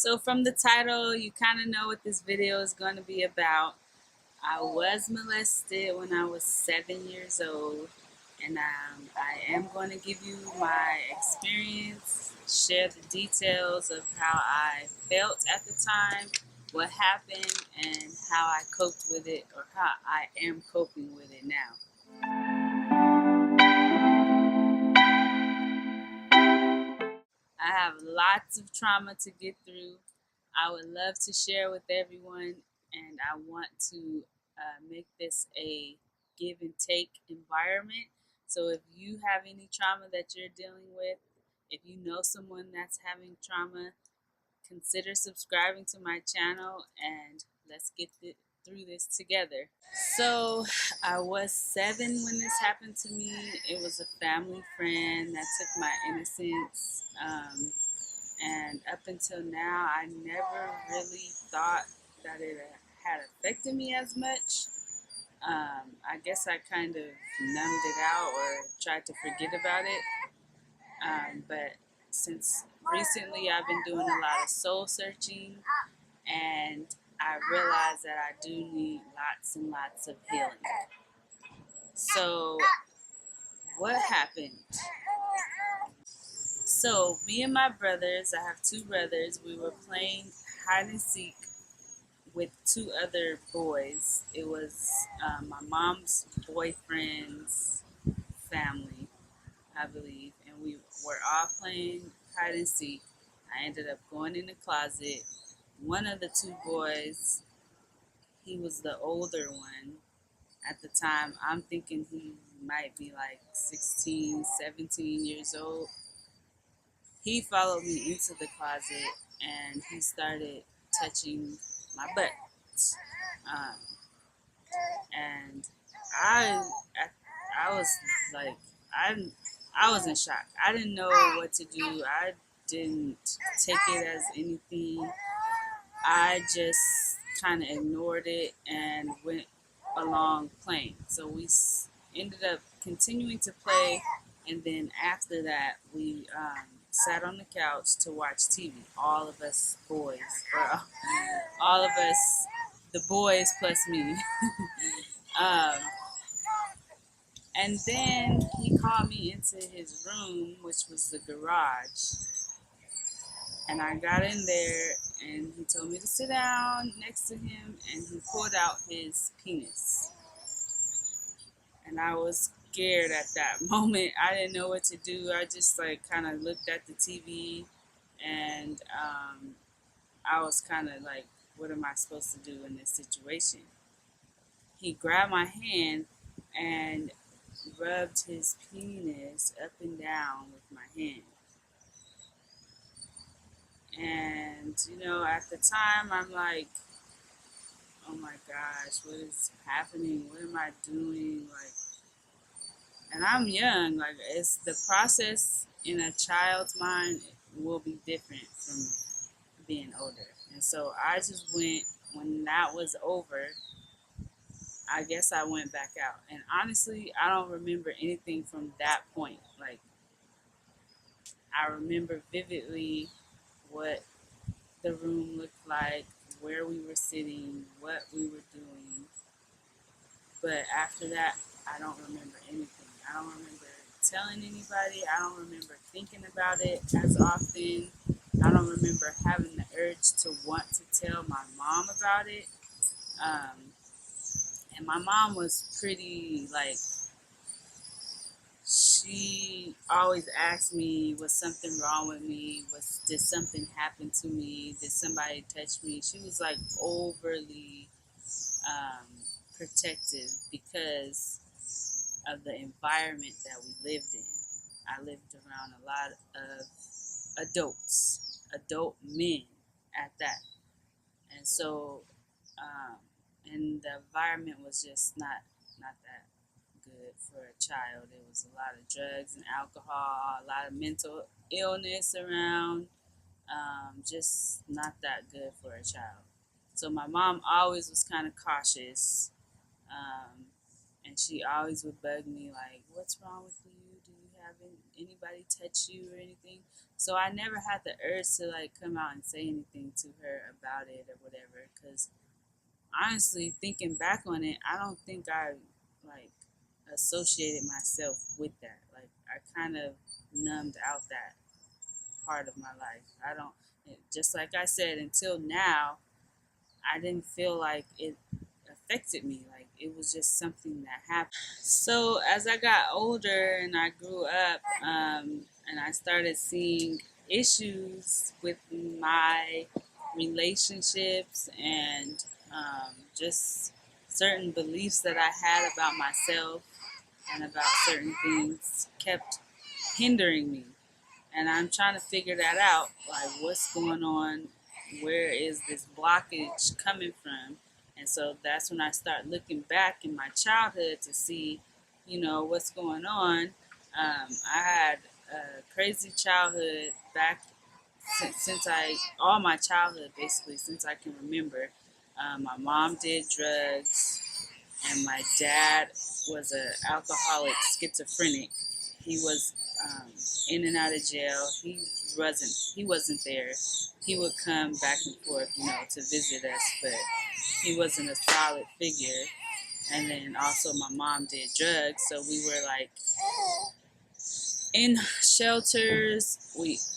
So from the title, you kind of know what this video is going to be about. I was molested when I was 7 years old, and I am going to give you my experience, share the details of how I felt at the time, what happened, and how I coped with it, or how I am coping with it now. I have lots of trauma to get through. I would love to share with everyone, and I want to make this a give and take environment. So if you have any trauma that you're dealing with, if you know someone that's having trauma, consider subscribing to my channel and let's get through this together. So I was 7 when this happened to me. It was a family friend that took my innocence. And up until now, I never really thought that it had affected me as much. I guess I kind of numbed it out or tried to forget about it. But since recently, I've been doing a lot of soul searching, and I realized that I do need lots and lots of healing. So, what happened? So, me and my brothers, I have 2 brothers, we were playing hide and seek with 2 other boys. It was my mom's boyfriend's family, I believe, and we were all playing hide and seek. I ended up going in the closet. One of the 2 boys, he was the older one at the time. I'm thinking he might be like 16, 17 years old. He followed me into the closet and he started touching my butt. Um, and I, I was like, I was in shock. I didn't know what to do. I didn't take it as anything. I just kind of ignored it and went along playing. So we ended up continuing to play, and then after that, we sat on the couch to watch TV. All of us boys, or all of us, the boys plus me. um, and then he called me into his room, which was the garage. And I got in there and he told me to sit down next to him and he pulled out his penis. And I was scared at that moment. I didn't know what to do. I just like kind of looked at the TV and I was kind of like, what am I supposed to do in this situation? He grabbed my hand and rubbed his penis up and down with my hand. And, at the time, I'm like, oh my gosh, what is happening? What am I doing? Like, and I'm young. Like, it's the process in a child's mind will be different from being older. And so I just went, when that was over, I guess I went back out. And honestly, I don't remember anything from that point. Like, I remember vividly what the room looked like, where we were sitting, what we were doing. But after that, I don't remember anything. I don't remember telling anybody. I don't remember thinking about it as often. I don't remember having the urge to want to tell my mom about it. And my mom was pretty, like, she always asked me, was something wrong with me? Did something happen to me? Did somebody touch me? She was like overly protective because of the environment that we lived in. I lived around a lot of adult men at that. And so, and the environment was just not that good for a child. There was a lot of drugs and alcohol, a lot of mental illness around, just not that good for a child. So my mom always was kind of cautious, and she always would bug me like, "What's wrong with you? Do you have having anybody touch you or anything. So I never had the urge to like come out and say anything to her about it or whatever. Because honestly, thinking back on it, I don't think I like associated myself with that. Like I kind of numbed out that part of my life. I don't, just like I said, until now, I didn't feel like it affected me. Like it was just something that happened. So as I got older and I grew up, and I started seeing issues with my relationships and just certain beliefs that I had about myself and about certain things kept hindering me. And I'm trying to figure that out. Like, what's going on? Where is this blockage coming from? And so that's when I start looking back in my childhood to see, what's going on. I had a crazy childhood back since all my childhood basically, since I can remember. My mom did drugs, and my dad was an alcoholic schizophrenic. He was in and out of jail. He wasn't there. He would come back and forth, to visit us, but he wasn't a solid figure. And then also my mom did drugs, so we were like in shelters.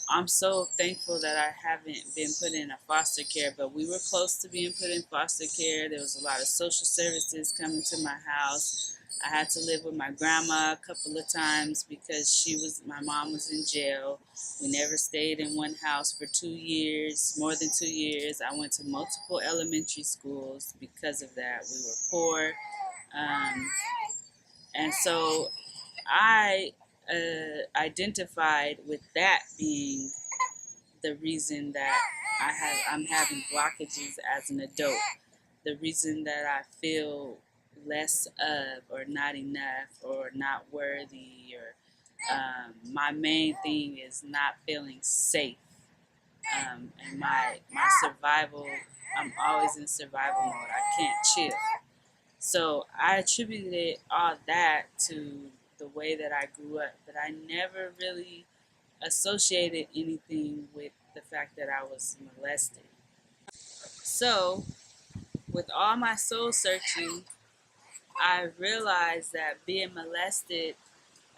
I'm so thankful that I haven't been put in a foster care, but we were close to being put in foster care. There was a lot of social services coming to my house. I had to live with my grandma a couple of times because my mom was in jail. We never stayed in one house for 2 years, more than 2 years. I went to multiple elementary schools because of that. We were poor. Um, and so I identified with that being the reason that I'm having blockages as an adult. The reason that I feel less of, or not enough, or not worthy, or my main thing is not feeling safe. And my survival, I'm always in survival mode. I can't chill. So I attributed all that to the way that I grew up, but I never really associated anything with the fact that I was molested. So, with all my soul searching, I realized that being molested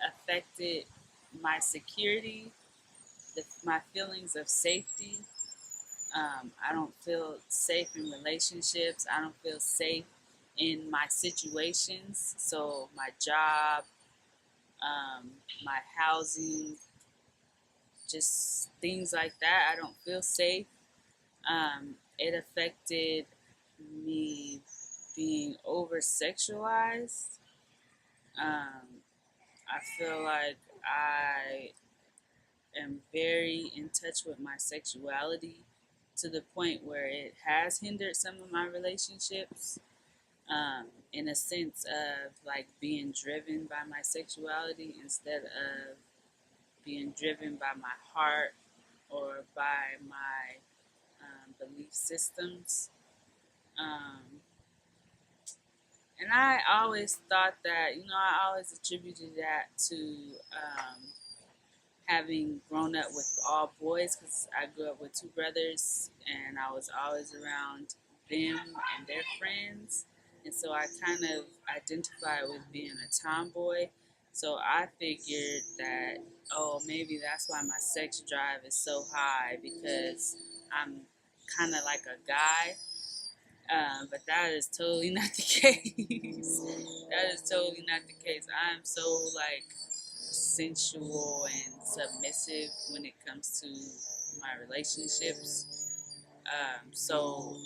affected my security, my feelings of safety. I don't feel safe in relationships. I don't feel safe in my situations. So, my job, my housing, just things like that. I don't feel safe. It affected me being over sexualized. I feel like I am very in touch with my sexuality to the point where it has hindered some of my relationships. In a sense of like being driven by my sexuality instead of being driven by my heart or by my belief systems. Um, and I always thought that, I always attributed that to having grown up with all boys because I grew up with two brothers and I was always around them and their friends. And so I kind of identified with being a tomboy. So I figured that, oh, maybe that's why my sex drive is so high because I'm kind of like a guy. But that is totally not the case. That is totally not the case. I'm so like sensual and submissive when it comes to my relationships. So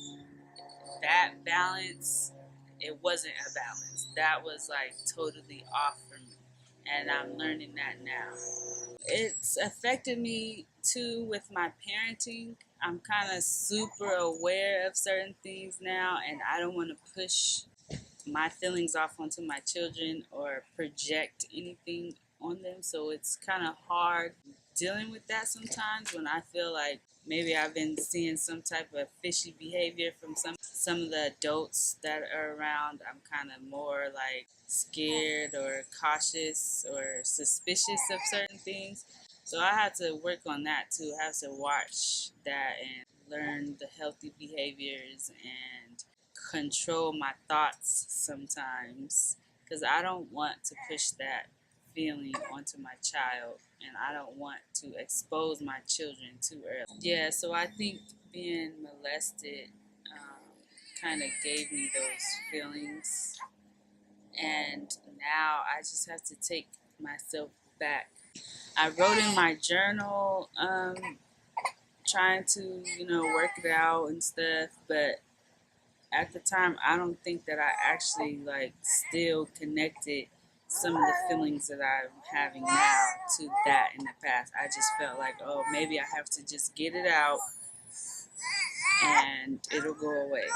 that balance, it wasn't a balance. That was like totally off for me. And I'm learning that now. It's affected me too with my parenting. I'm kind of super aware of certain things now, and I don't want to push my feelings off onto my children or project anything on them. So it's kind of hard dealing with that sometimes when I feel like maybe I've been seeing some type of fishy behavior from some of the adults that are around. I'm kind of more like scared or cautious or suspicious of certain things. So I had to work on that too. I have to watch that and learn the healthy behaviors and control my thoughts sometimes because I don't want to push that feeling onto my child, and I don't want to expose my children too early. Yeah, so I think being molested kind of gave me those feelings, and now I just have to take myself back. I wrote in my journal, trying to, work it out and stuff, but at the time, I don't think that I actually like still connected some of the feelings that I'm having now to that in the past. I just felt like, oh, maybe I have to just get it out and it'll go away.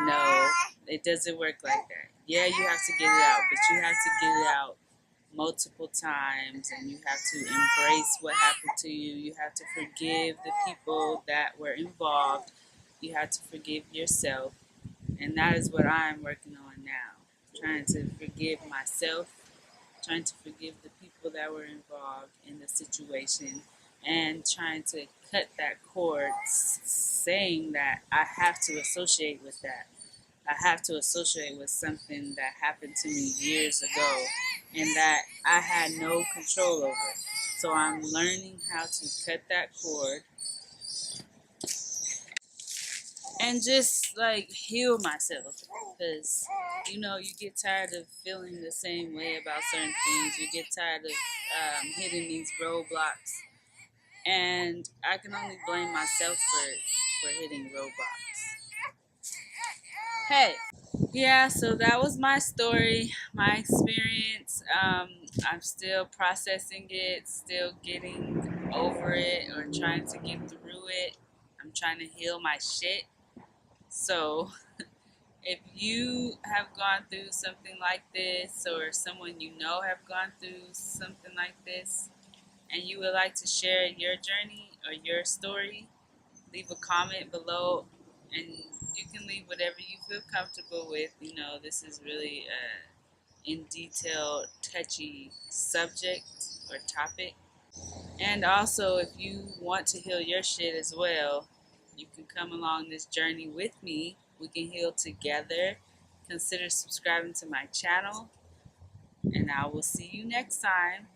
No, it doesn't work like that. Yeah, you have to get it out, but you have to get it out multiple times, and you have to embrace what happened to you. You have to forgive the people that were involved. You have to forgive yourself. And that is what I'm working on now. Trying to forgive myself, trying to forgive the people that were involved in the situation, and trying to cut that cord, saying that I have to associate with that. I have to associate with something that happened to me years ago and that I had no control over. So I'm learning how to cut that cord and just like heal myself, because you get tired of feeling the same way about certain things. You get tired of hitting these roadblocks, and I can only blame myself for hitting roadblocks. Hey, yeah, so that was my story, my experience. I'm still processing it, still getting over it, or trying to get through it. I'm trying to heal my shit. So if you have gone through something like this, or someone you know have gone through something like this, and you would like to share your journey or your story, leave a comment below, and you can leave whatever you feel comfortable with. This is really in detail, touchy subject or topic. And also, if you want to heal your shit as well, you can come along this journey with me. We can heal together. Consider subscribing to my channel, and I will see you next time.